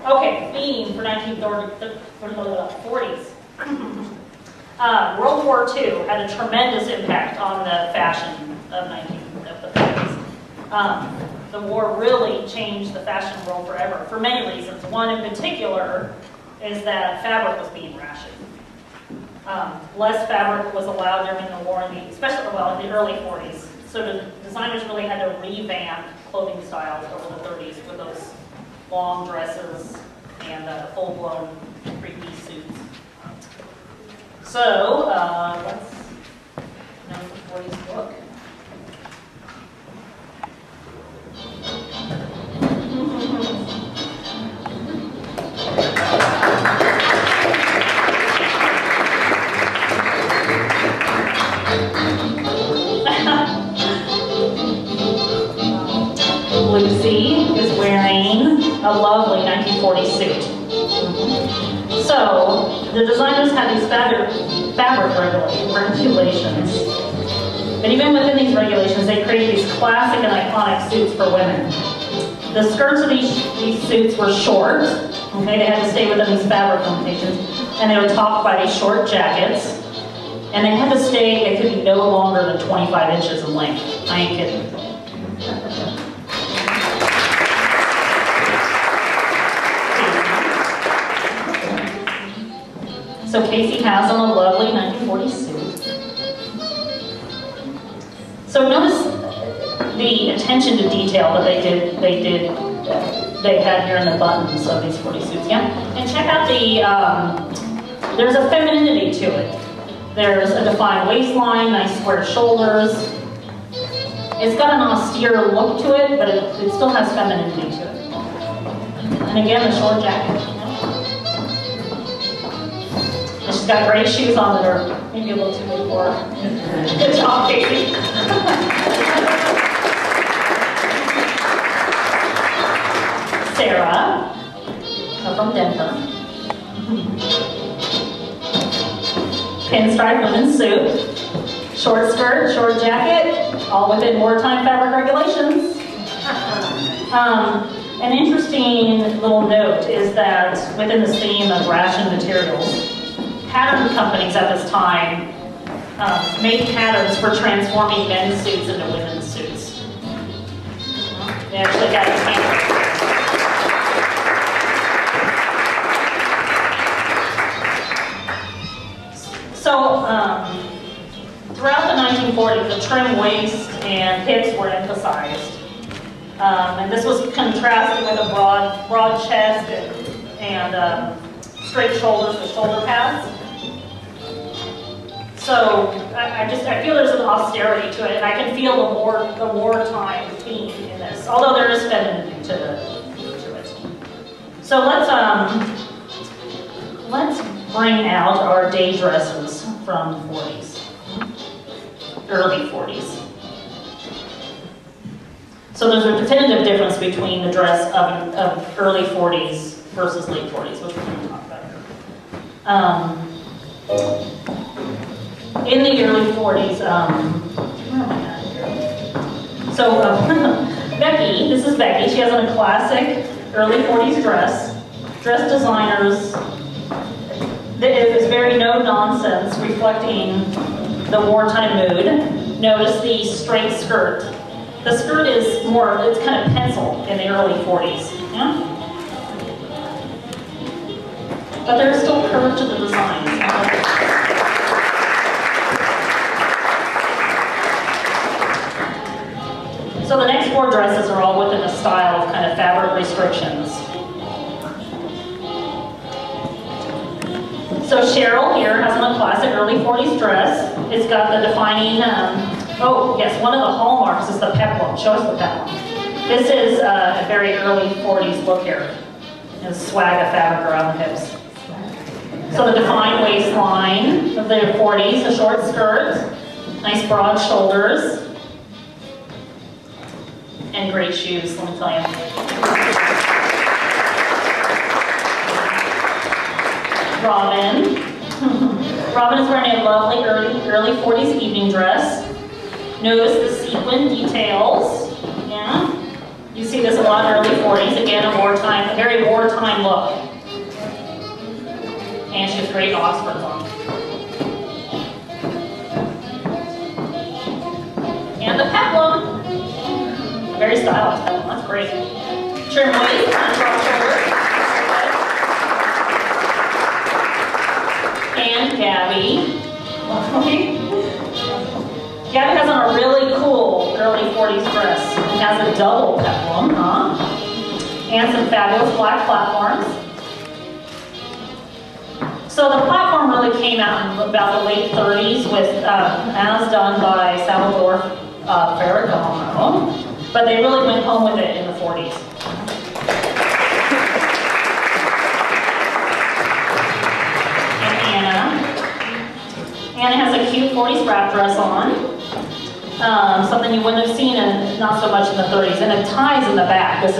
Okay, theme for 1940s. World War II had a tremendous impact on the fashion of the 40s. The war really changed the fashion world forever for many reasons. One in particular is that fabric was being rationed. Less fabric was allowed during the war, especially in the early 40s. So the designers really had to revamp clothing styles over the 30s with those long dresses and full-blown three-piece suits. So let's know the 40s look. Lucy is wearing a lovely 1940s suit. So, the designers had these fabric regulations. But even within these regulations, they created these classic and iconic suits for women. The skirts of these suits were short. Okay, they had to stay within these fabric limitations. And they were topped by these short jackets. And they had to stay, it could be no longer than 25 inches in length. I ain't kidding. So Casey has on a lovely 1940s suit. So notice the attention to detail that they had here in the buttons of these 40 suits, yeah? And check out there's a femininity to it. There's a defined waistline, nice square shoulders. It's got an austere look to it, but it still has femininity to it. And again, the short jacket. And she's got gray shoes on that are maybe a little too big for her. Good job, Casey. Sarah, from Denver. Pinstripe women's suit. Short skirt, short jacket, all within wartime fabric regulations. An interesting little note is that within this theme of ration materials, pattern companies at this time made patterns for transforming men's suits into women's suits. They actually got a pattern. So, throughout the 1940s, the trim waist and hips were emphasized. And this was contrasted with a broad chest and straight shoulders with shoulder pads. So I feel there's an austerity to it, and I can feel the wartime theme in this, although there is femininity to it. So let's bring out our day dresses from the 40s, early 40s. So there's a definitive difference between the dress of early 40s versus late 40s, which we're going to talk about here. In the early 40s, where am I at here? So Becky, this is Becky. She has on a classic early 40s dress. Dress designers, it was very no-nonsense, reflecting the wartime mood. Notice the straight skirt. The skirt is it's kind of pencil in the early 40s. Yeah? But there's still curve to the designs. So the next four dresses are all within a style of kind of fabric restrictions. So Cheryl here has on a classic early 40s dress. It's got the defining, oh yes, one of the hallmarks is the peplum. Show us the peplum. This is a very early 40s look here. There's swag of fabric around the hips. So the defined waistline of the 40s, a short skirt, nice broad shoulders, and great shoes, let me tell you. Robin. Robin is wearing a lovely early 40s evening dress. Notice the sequin details. Yeah. You see this a lot in the early 40s. Again, a very wartime look. And she has great Oxfords on. And the peplum. Very stylized peplum. That's great. Trim waist, cross shoulder. And Gabby. Gabby has on a really cool early 40s dress. It has a double peplum, and some fabulous black platforms. So the platform really came out in about the late 30s with, as done by Salvador Ferragamo, but they really went home with it in the 40s. Anna has a cute 40s wrap dress on. Something you wouldn't have seen not so much in the 30s. And it ties in the back. The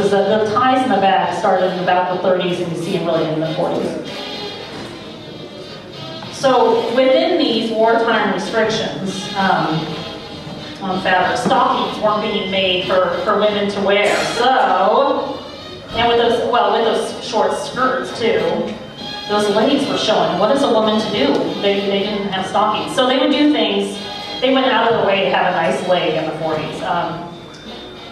ties in the back started in about the 30s and you see them really in the 40s. So within these wartime restrictions on fabric, stockings weren't being made for women to wear. So, and with those short skirts too, those legs were showing. What is a woman to do? They didn't have stockings. So they would do things, they went out of their way to have a nice leg in the 40s.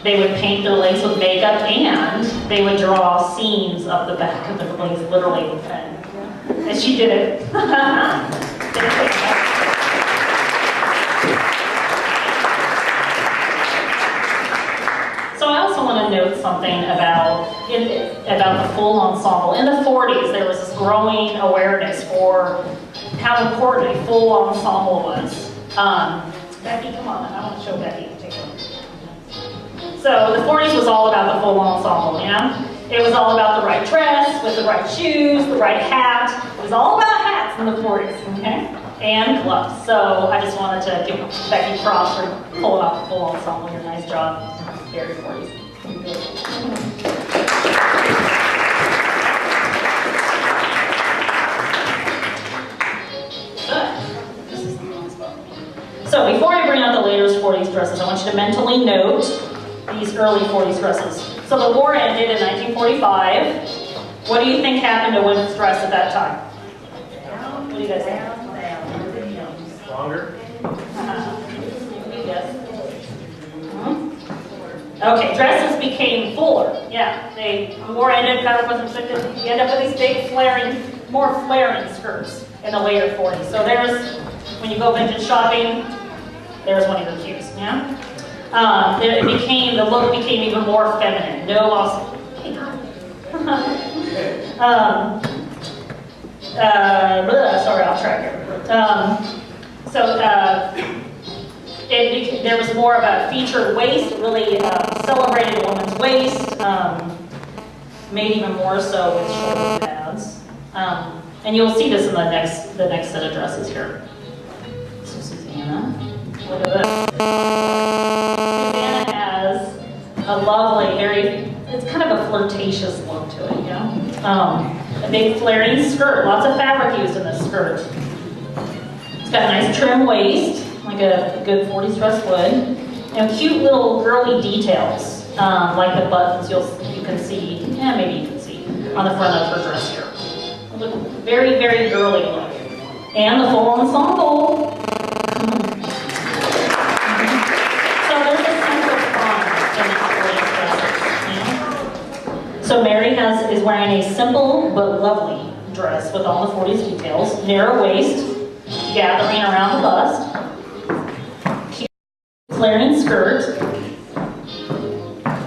They would paint their legs with makeup and they would draw seams up the back of their legs, literally. And she did it. So I also want to note something about the full ensemble. In the 40s, there was this growing awareness for how important a full ensemble was. Becky, come on, I want to show Becky. So the 40s was all about the full ensemble, yeah? It was all about the right dress, with the right shoes, the right hat. It was all about hats in the 40s, okay? And gloves. So I just wanted to give Becky props for pulling off the full ensemble here. Nice job. Very 40s. So before I bring out the latest 40s dresses, I want you to mentally note these early 40s dresses. So the war ended in 1945. What do you think happened to women's dress at that time? What do you guys think? Longer? Yes. Okay, dresses became fuller. Yeah, the war ended, fabric was restricted. You end up with these big more flaring skirts in the later 40s. So there's, when you go vintage shopping, there's one of your cues, yeah? The look became even more feminine. No loss. Sorry, off track here. There was more of a featured waist. It really celebrated a woman's waist. Made even more so with shoulder pads. And you'll see this in the next set of dresses here. So Susanna, look at this. Susanna has a lovely, it's kind of a flirtatious look to it, yeah? A big flaring skirt, lots of fabric used in this skirt. It's got a nice trim waist, like a good 40s dress would. And cute little girly details, like the buttons you can see, maybe you can see, on the front of her dress here. Very, very girly look. And the full ensemble. So there's a sense of fun in these 40s dresses. Yeah? So Mary is wearing a simple but lovely dress with all the 40s details. Narrow waist, gathering around the bust. Cute flaring skirt.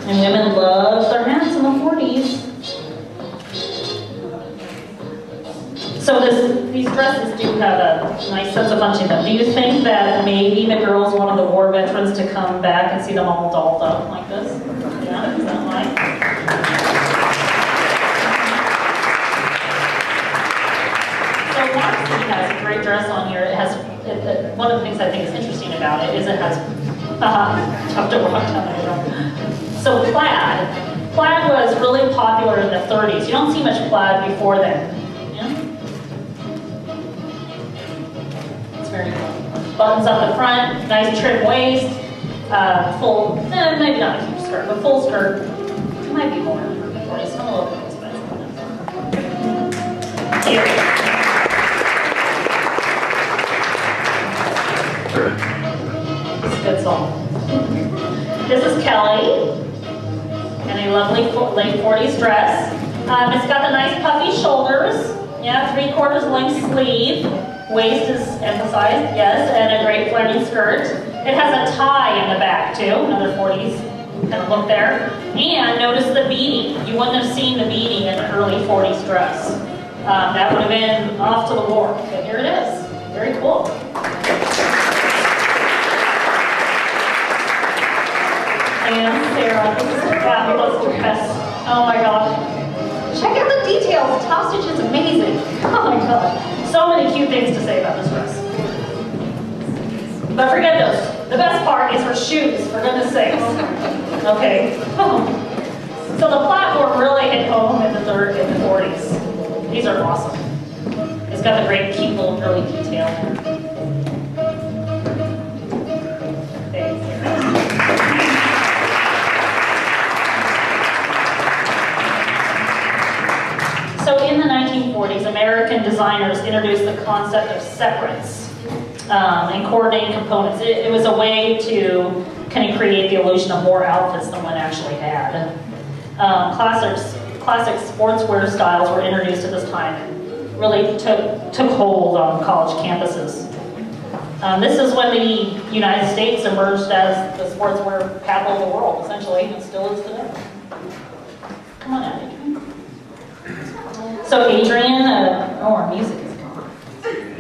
And women love their hats in the 40s. So these dresses do have a nice sense of fun to them. Do you think that maybe the girls wanted the war veterans to come back and see them all dolled up like this? Yeah, is that right? So Marcy has a great dress on here. It has one of the things I think is interesting about it is it has so plaid. Plaid was really popular in the 30s. You don't see much plaid before then. Very cool. Buttons up the front, nice trim waist, full, maybe not a huge skirt, but full skirt. might be more in the 40s, some a little bit expensive. Here. It's a good song. This is Kelly in a lovely late 40s dress. It's got the nice puffy shoulders, yeah, 3/4 length sleeve, waist is emphasized, yes, and a great flirting skirt. It has a tie in the back too, another 40s kind of look there. And notice the beading. You wouldn't have seen the beading in an early 40s dress. That would have been off to the war, but here it is. Very cool. And Sarah, this is a fabulous dress. Oh my gosh. Check out the details. The top stitch is amazing. Oh my god. So many cute things to say about this dress. But forget those. The best part is her shoes, for goodness sakes. Okay. So the platform really hit home in the 40s. These are awesome. It's got the great cute little girly detail. So in the 1940s, American designers introduced the concept of separates and coordinating components. It was a way to kind of create the illusion of more outfits than one actually had. Classic sportswear styles were introduced at this time and really took hold on college campuses. This is when the United States emerged as the sportswear capital of the world, essentially, and still is today. Come on out, Adrian. So Adrian, our music is gone.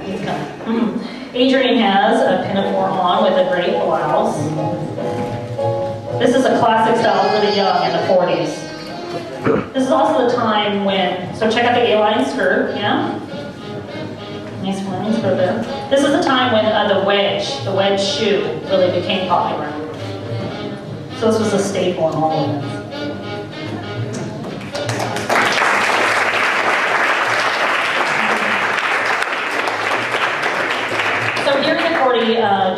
He's gone. Adrian has a pinafore on with a great blouse. This is a classic style for the young in the 40s. This is also the time when, so check out the A-line skirt, yeah? Nice flowing skirt there. This is the time when the wedge shoe really became popular. So this was a staple in all women. So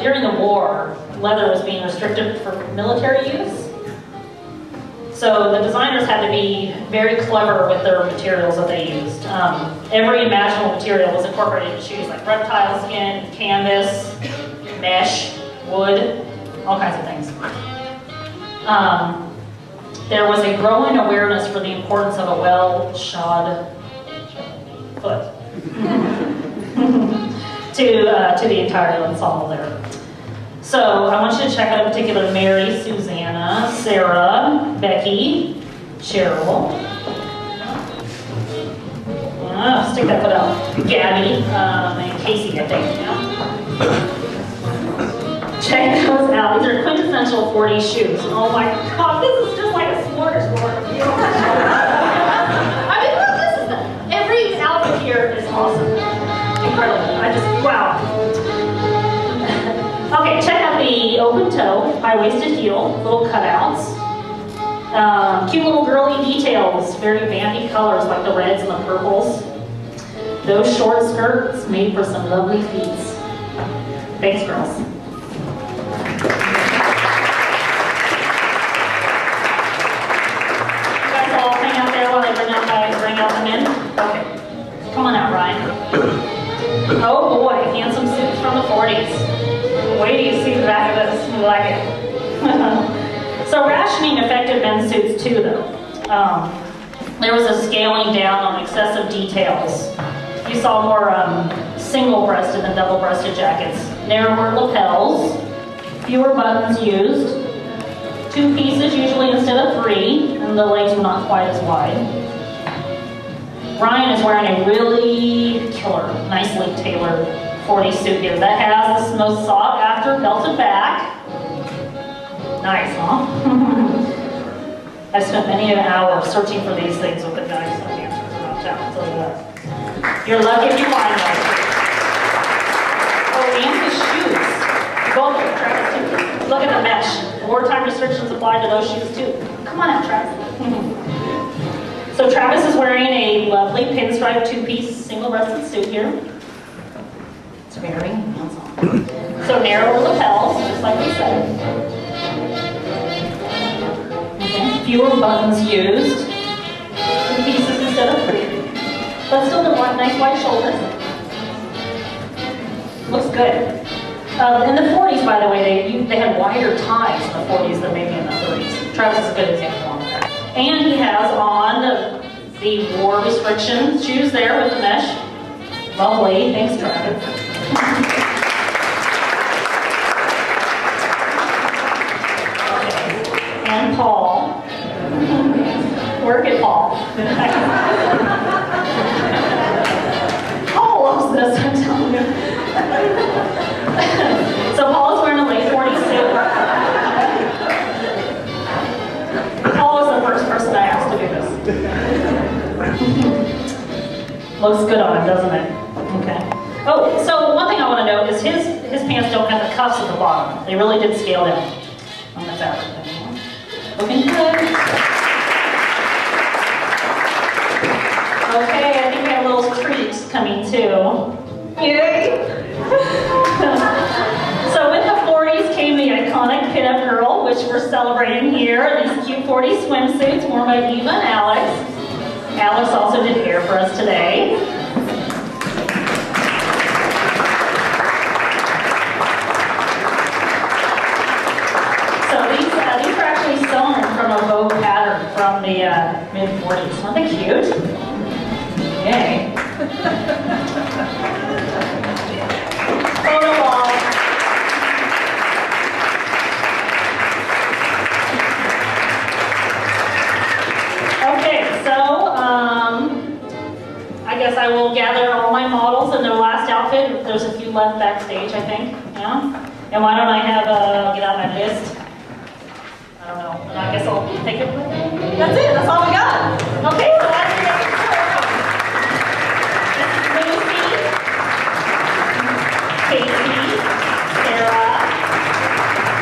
during the war, leather was being restricted for military use. So the designers had to be very clever with their materials that they used. Every imaginable material was incorporated into shoes, like reptile skin, canvas, mesh, wood, all kinds of things. There was a growing awareness for the importance of a well-shod foot. to the entire ensemble there. So I want you to check out in particular Mary, Susanna, Sarah, Becky, Cheryl. Stick that foot out. Gabby and Casey, I think. Yeah? Check those out. These are quintessential 40s shoes. Oh my god, this is just like a smorgasbord. I mean, look, this is every outfit here is awesome. Incredible. Wow. Okay, check out the open toe, high-waisted heel, little cutouts. Cute little girly details, very bandy colors like the reds and the purples. Those short skirts made for some lovely feet. Thanks, girls. You guys all hang out there while I bring out the men? Okay. Come on out, Ryan. Oh boy, handsome suits from the 40s. Wait till you see the back of this. You like it. So rationing affected men's suits too, though. There was a scaling down on excessive details. You saw more single-breasted than double-breasted jackets. Narrower lapels, fewer buttons used, 2 pieces usually instead of 3, and the legs were not quite as wide. Ryan is wearing a really killer, nicely tailored 40s suit here that has the most sought-after belted back. Nice, huh? I've spent many an hour searching for these things with the guys and dancers around town, I'll tell you that. You're lucky if you find them. Oh, and the shoes. Both of them, Travis, too. Look at the mesh. Wartime restrictions apply to those shoes, too. Come on out, Travis. So Travis is wearing a lovely pinstripe 2-piece single-breasted suit here. It's very handsome. So narrower lapels, just like we said. Okay. fewer buttons used, 2 pieces instead of 3. But still the nice wide shoulders. Looks good. In the 40s, by the way, they had wider ties in the 40s than maybe in the 30s. Travis is a good example on that. And he has on the war restriction shoes there with the mesh. Lovely. Thanks, Travis. Okay. And Paul. Work it, Paul. Paul loves this, I'm telling you. So Paul is wearing a late 40s suit. Paul was the first person I asked to do this. Looks good on him, doesn't it? Okay. Oh, so one thing I want to note is his pants don't have the cuffs at the bottom. They really did scale down on the fabric. Looking good. Okay, I think we have little treats coming too. Yay! So with the 40s came the iconic pinup girl, which we're celebrating here. These cute 40s swimsuits worn by Eva and Alex. Alex also did hair for us today. So these were actually sewn from a bow pattern from the mid-40s. Aren't they cute? Yay. Photo wall. Okay, so I guess I will gather all my models in their last outfit. There's a few left backstage, I think. Yeah? And why don't I have get out my list? I don't know. And I guess I'll take it. That's it. That's all we got. Okay, so that's it. Casey, Sarah,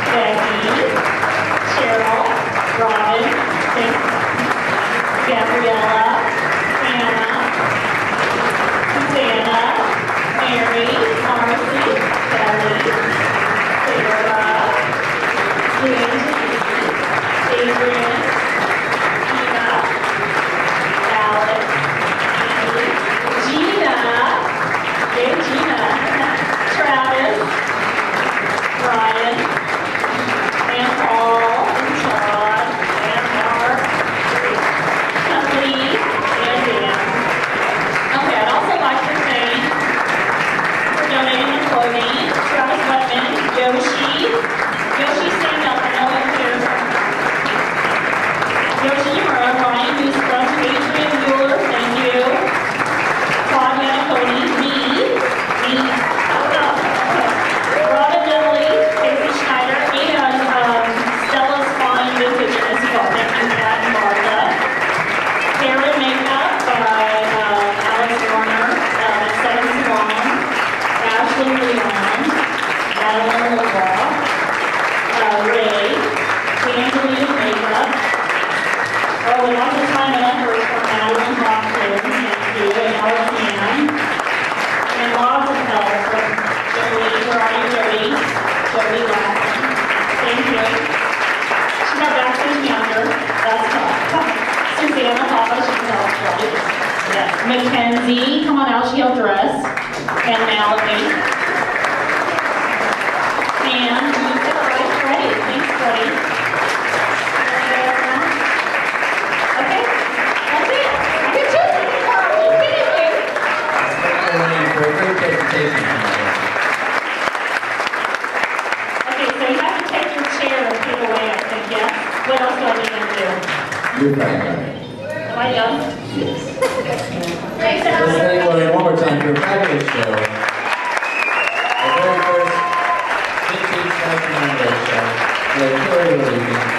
Becky, Cheryl, Robin, Gabriella, Anna, Susanna, Mary, Marcy, Kelly, Sarah, Adrian, Tina, Alex, Gina, Travis, Brian, and Paul, and Todd, and Mark, Company, and Dan. Okay, I'd also like to thank for donating the clothing, Travis Wetman, Yoshi, stand up, I know you're here. Yoshi Murray, Ryan Newscroft, Adrian Mueller, thank you. Todd Yanniconi, me, Robin Diller, Casey Schneider, and Stella's Fine Vintage as well. Thank you, Matt and Martha. Karen Makeup by Alex Warner, Seven Swan, Ashley Leon, Madeline LeBlanc, Ray, Angelina Makeup. Oh, and lots of time and effort from Madeline Hoffman, thank you, and Alexanne. And lots of help from Jody, where are you, Jody? Jody laughing. Thank you. She got backstage younger. That's tough. Susanna Papa, she can help Jody. Yes. Mackenzie, come on out, she helped dress. And Mallory. And Freddie. Thanks, Freddie. Okay. That's it. Good job. You finished it. For a great presentation. Okay, so you have to take your chair and take it away, I think, yeah? What else do I need to do? You're fine, right? Am I done? Yes. Thanks, Let's Alex. thank Lorraine one more time for a fabulous show. The very first vintage fashion show. Really, really, really